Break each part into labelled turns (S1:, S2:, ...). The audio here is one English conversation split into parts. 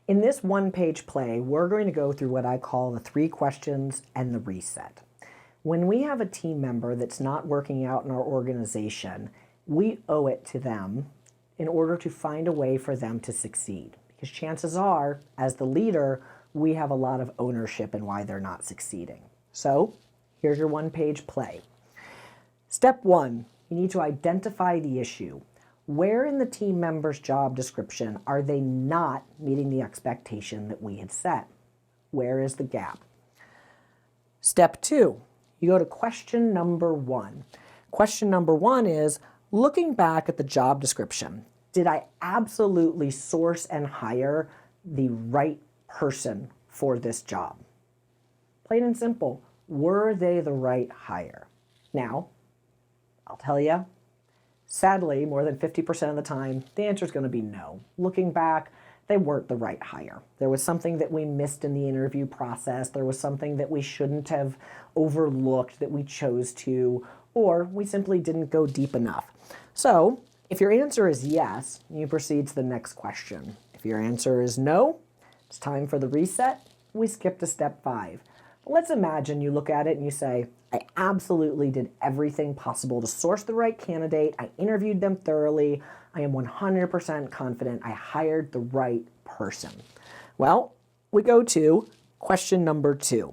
S1: In this one-page play, we're going to go through what I call the 3 questions and the reset. When we have a team member that's not working out in our organization, we owe it to them in order to find a way for them to succeed. Because chances are, as the leader, we have a lot of ownership in why they're not succeeding. So, here's your one-page play. Step 1, you need to identify the issue. Where in the team member's job description are they not meeting the expectation that we had set? Where is the gap? Step 2, you go to question number 1. Question number 1 is, looking back at the job description, did I absolutely source and hire the right person for this job? Plain and simple, were they the right hire? Now, I'll tell you, sadly, more than 50% of the time, the answer is going to be no. Looking back, they weren't the right hire. There was something that we missed in the interview process. There was something that we shouldn't have overlooked that we chose to, or we simply didn't go deep enough. So, if your answer is yes, you proceed to the next question. If your answer is no, it's time for the reset. We skip to step 5. Let's imagine you look at it and you say, I absolutely did everything possible to source the right candidate. I interviewed them thoroughly. I am 100% confident I hired the right person. Well, we go to question number 2.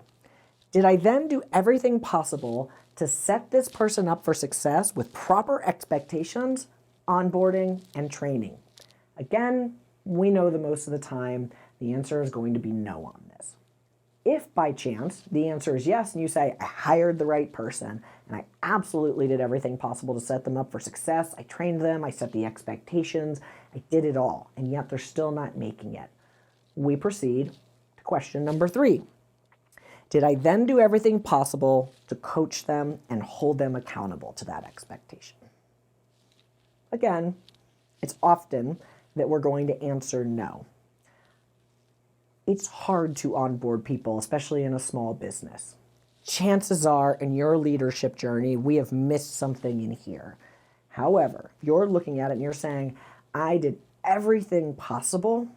S1: Did I then do everything possible to set this person up for success with proper expectations, onboarding, and training? Again, we know that most of the time the answer is going to be no on this. If by chance the answer is yes and you say, I hired the right person and I absolutely did everything possible to set them up for success, I trained them, I set the expectations, I did it all, and yet they're still not making it, we proceed to question number 3. Did I then do everything possible to coach them and hold them accountable to that expectation? Again, it's often that we're going to answer no. It's hard to onboard people, especially in a small business. Chances are, in your leadership journey, we have missed something in here. However, if you're looking at it and you're saying, I did everything possible,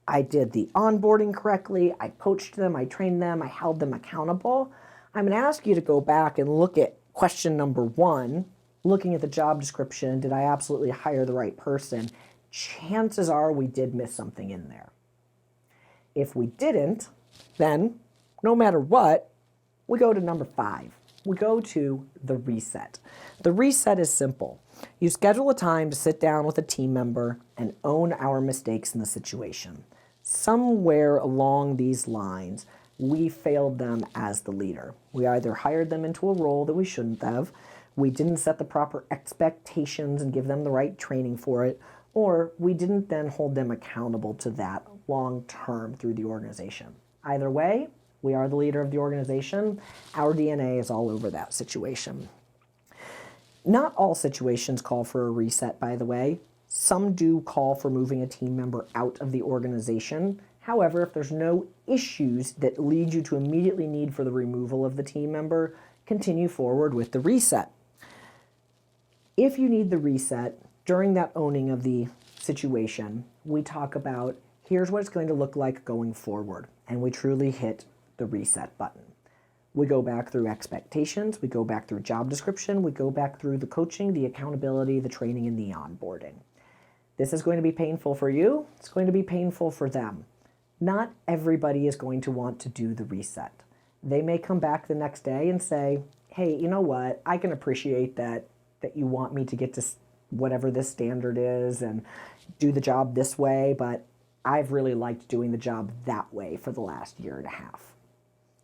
S1: I did the onboarding correctly, I coached them, I trained them, I held them accountable, I'm going to ask you to go back and look at question number 1, looking at the job description, did I absolutely hire the right person? Chances are we did miss something in there. If we didn't, then no matter what, we go to number 5. We go to the reset. The reset is simple. You schedule a time to sit down with a team member and own our mistakes in the situation. Somewhere along these lines, we failed them as the leader. We either hired them into a role that we shouldn't have, we didn't set the proper expectations and give them the right training for it, or we didn't then hold them accountable to that long term through the organization. Either way, we are the leader of the organization. Our DNA is all over that situation. Not all situations call for a reset, by the way. Some do call for moving a team member out of the organization. However, if there's no issues that lead you to immediately need for the removal of the team member, continue forward with the reset. If you need the reset, during that owning of the situation, we talk about here's what it's going to look like going forward, and we truly hit the reset button. We go back through expectations, we go back through job description, we go back through the coaching, the accountability, the training, and the onboarding. This is going to be painful for you, it's going to be painful for them. Not everybody is going to want to do the reset. They may come back the next day and say, hey, you know what, I can appreciate that you want me to get to whatever this standard is and do the job this way, but I've really liked doing the job that way for the last year and a half.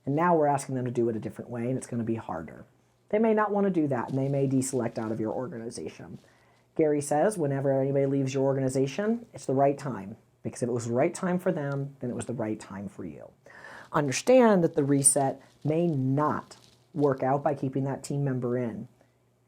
S1: And now we're asking them to do it a different way, and it's going to be harder. They may not want to do that, and they may deselect out of your organization. Gary says, whenever anybody leaves your organization, it's the right time, because if it was the right time for them, then it was the right time for you. Understand that the reset may not work out by keeping that team member in.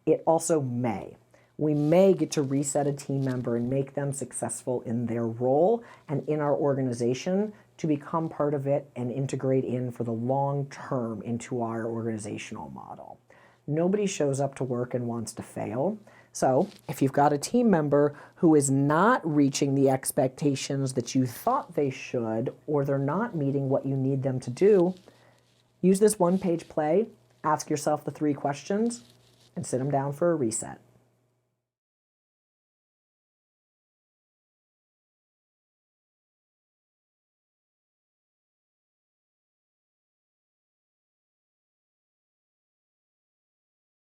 S1: It also may. We may get to reset a team member and make them successful in their role and in our organization to become part of it and integrate in for the long term into our organizational model. Nobody shows up to work and wants to fail. So if you've got a team member who is not reaching the expectations that you thought they should, or they're not meeting what you need them to do, use this one-page play, ask yourself the 3 questions, and sit them down for a reset.